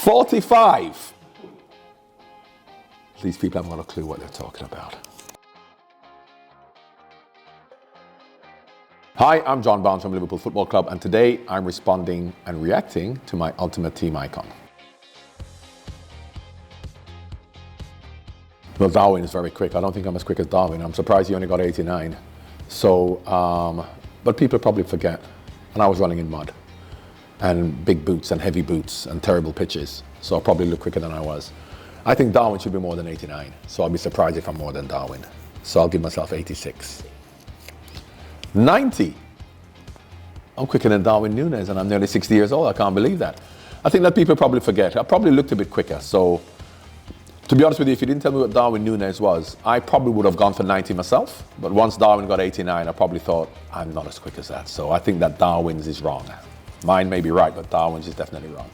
45. These people haven't got a clue what they're talking about. Hi, I'm John Barnes from Liverpool Football Club, and today I'm responding and reacting to my Ultimate Team icon. Well, Darwin is very quick. I don't think I'm as quick as Darwin. I'm surprised he only got 89. So, but people probably forget. And I was running in mud and big boots and heavy boots and terrible pitches. So I probably look quicker than I was. I think Darwin should be more than 89. So I'll be surprised if I'm more than Darwin. So I'll give myself 86. 90. I'm quicker than Darwin Núñez and I'm nearly 60 years old. I can't believe that. I think that people probably forget. I probably looked a bit quicker. So to be honest with you, if you didn't tell me what Darwin Núñez was, I probably would have gone for 90 myself. But once Darwin got 89, I probably thought, I'm not as quick as that. So I think that Darwin's is wrong. Mine may be right, but Darwin's is definitely wrong.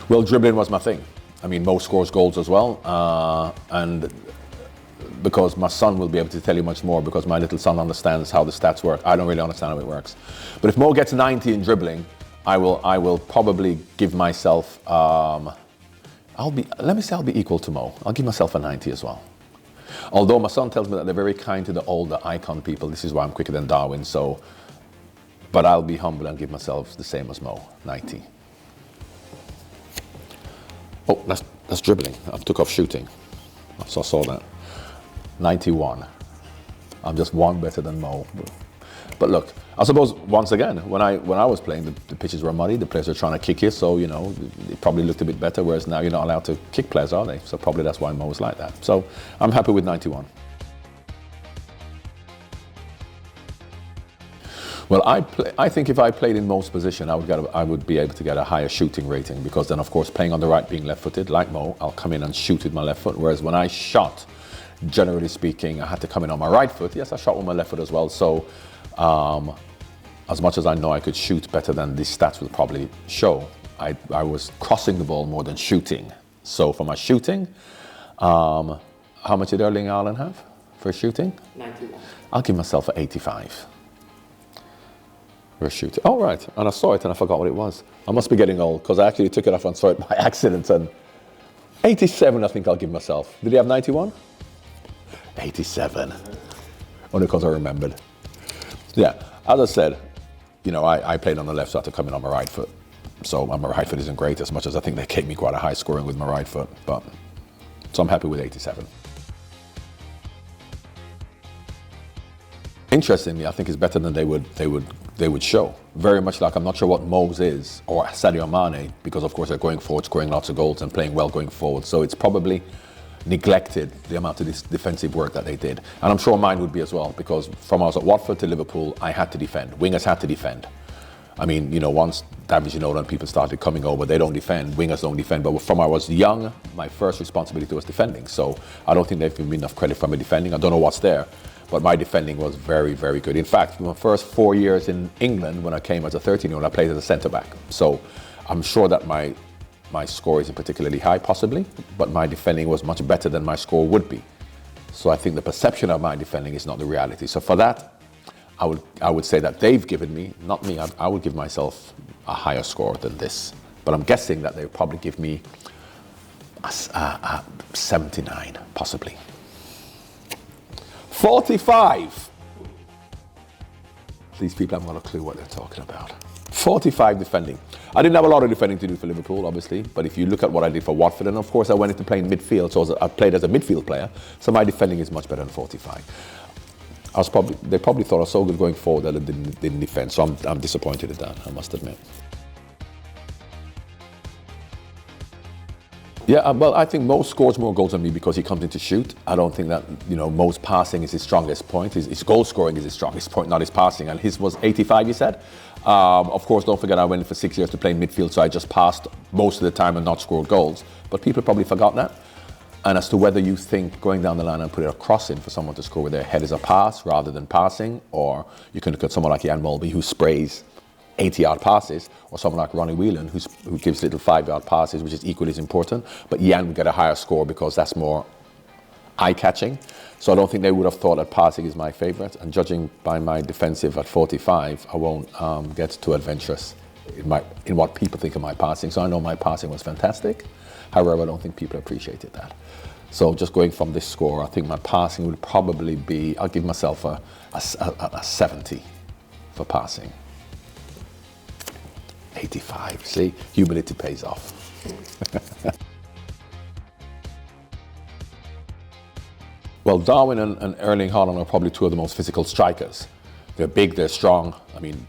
Well, dribbling was my thing. I mean, Mo scores goals as well. And because my son will be able to tell you much more, because my little son understands how the stats work. I don't really understand how it works. But if Mo gets 90 in dribbling, I will probably give myself, let me say I'll be equal to Mo. I'll give myself a 90 as well. Although my son tells me that they're very kind to the older icon people. This is why I'm quicker than Darwin, so, but I'll be humble and give myself the same as Mo, 90. Oh, that's dribbling. I took off shooting. So I saw that. 91. I'm just one better than Mo. But look, I suppose once again, when I was playing, the pitches were muddy, the players were trying to kick you, so you know, it probably looked a bit better, whereas now you're not allowed to kick players, are they? So probably that's why Mo was like that. So I'm happy with 91. Well, I think if I played in Mo's position, I would be able to get a higher shooting rating, because then of course playing on the right, being left-footed, like Mo, I'll come in and shoot with my left foot, whereas when I shot, generally speaking, I had to come in on my right foot. Yes, I shot with my left foot as well, so as much as I know I could shoot better than these stats will probably show, I was crossing the ball more than shooting. So for my shooting, how much did Erling Haaland have for shooting? 91. I'll give myself an 85 for shooting. Oh, right, and I saw it and I forgot what it was. I must be getting old, because I actually took it off and saw it by accident. And 87 I think I'll give myself. Did he have 91? 87. Only because I remembered. Yeah, as I said, you know, I played on the left, so I had to come in on my right foot. So my right foot isn't great, as much as I think they gave me quite a high scoring with my right foot. But so I'm happy with 87. Interestingly, I think it's better than they would show. Very much like I'm not sure what Mo's is, or Sadio Mane, because of course they're going forward, scoring lots of goals and playing well going forward. So it's probably neglected the amount of this defensive work that they did. And I'm sure mine would be as well, because from I was at Watford to Liverpool, I had to defend. Wingers had to defend. I mean, you know, once David Ginola and people started coming over, they don't defend, wingers don't defend. But from I was young, my first responsibility was defending. So I don't think they've given me enough credit for my defending. I don't know what's there, but my defending was very, very good. In fact, my first 4 years in England, when I came as a 13-year-old, I played as a centre-back. So I'm sure that my score isn't particularly high, possibly, but my defending was much better than my score would be. So I think the perception of my defending is not the reality. So for that, I would say that they've given me, not me, I would give myself a higher score than this. But I'm guessing that they would probably give me a 79, possibly. 45. These people haven't got a clue what they're talking about. 45 defending. I didn't have a lot of defending to do for Liverpool, obviously, but if you look at what I did for Watford, and of course I went into playing midfield, so I played as a midfield player, so my defending is much better than 45. They probably thought I was so good going forward that I didn't defend, so I'm disappointed at that, I must admit. Yeah, well, I think Mo scores more goals than me because he comes in to shoot. I don't think that, you know, Mo's passing is his strongest point. His goal scoring is his strongest point, not his passing. And his was 85, you said? Of course, don't forget I went in for 6 years to play midfield, so I just passed most of the time and not scored goals. But people probably forgot that. And as to whether you think going down the line and put a cross in for someone to score with their head is a pass rather than passing, or you can look at someone like Jan Molby who sprays 80-yard passes, or someone like Ronnie Whelan who gives little 5-yard passes, which is equally as important. But Jan would get a higher score because that's more eye-catching. So I don't think they would have thought that passing is my favorite. And judging by my defensive at 45, I won't get too adventurous in what people think of my passing. So I know my passing was fantastic. However, I don't think people appreciated that. So just going from this score, I think my passing would probably be, I'll give myself a 70 for passing. 85, see? Humility pays off. Well, Darwin and Erling Haaland are probably two of the most physical strikers. They're big, they're strong. I mean,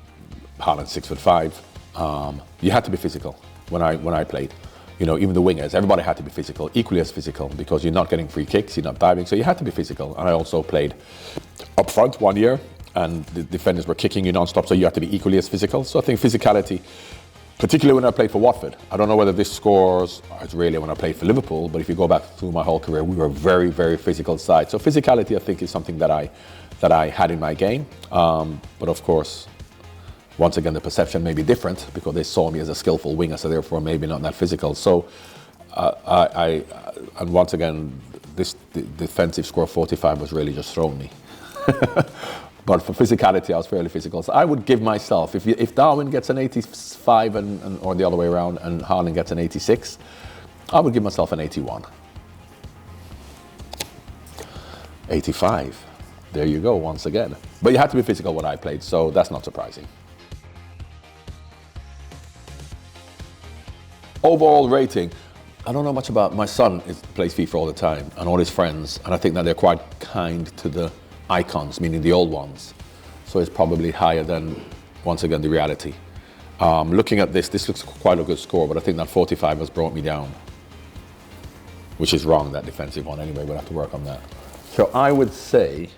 Haaland's 6'5". You had to be physical when I played. You know, even the wingers, everybody had to be physical, equally as physical, because you're not getting free kicks, you're not diving, so you had to be physical. And I also played up front 1 year, and the defenders were kicking you non-stop, so you had to be equally as physical. So I think physicality, particularly when I played for Watford, I don't know whether this scores as really when I played for Liverpool, but if you go back through my whole career, we were a very, very physical side. So physicality, I think, is something that I had in my game. But of course, once again, the perception may be different because they saw me as a skillful winger, so therefore maybe not that physical. So and once again, this defensive score 45 was really just thrown me. But for physicality, I was fairly physical. So I would give myself, if Darwin gets an 85 or the other way around, and Haaland gets an 86, I would give myself an 81. 85. There you go, once again. But you had to be physical when I played, so that's not surprising. Overall rating, I don't know much about, my son plays FIFA all the time, and all his friends, and I think that they're quite kind to the icons, meaning the old ones. So it's probably higher than, once again, the reality. Looking at this looks quite a good score, but I think that 45 has brought me down, which is wrong, that defensive one anyway. We'll have to work on that. So I would say,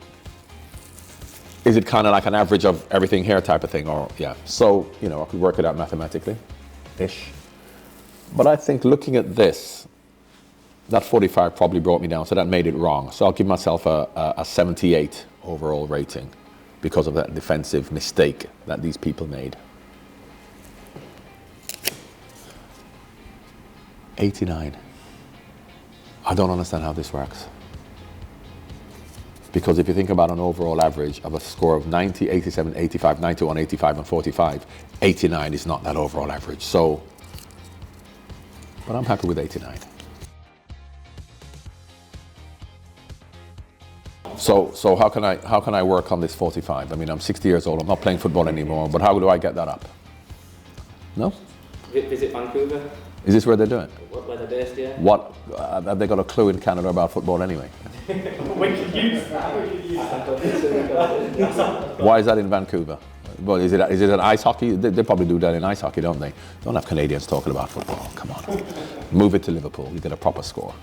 is it kind of like an average of everything here type of thing? Or yeah, so, you know, I could work it out mathematically-ish. But I think looking at this, that 45 probably brought me down, so that made it wrong. So I'll give myself a 78 overall rating because of that defensive mistake that these people made. 89. I don't understand how this works. Because if you think about an overall average of a score of 90, 87, 85, 91, 85, and 45, 89 is not that overall average. So, but I'm happy with 89. So how can I work on this 45? I mean, I'm 60 years old. I'm not playing football anymore. But how do I get that up? No? Visit Vancouver. Is this where they're doing? Where they're based, yeah. What have they got a clue in Canada about football anyway? We could use that. Why is that in Vancouver? Well, is it an ice hockey? They probably do that in ice hockey, don't they? Don't have Canadians talking about football. Come on. Move it to Liverpool. You get a proper score.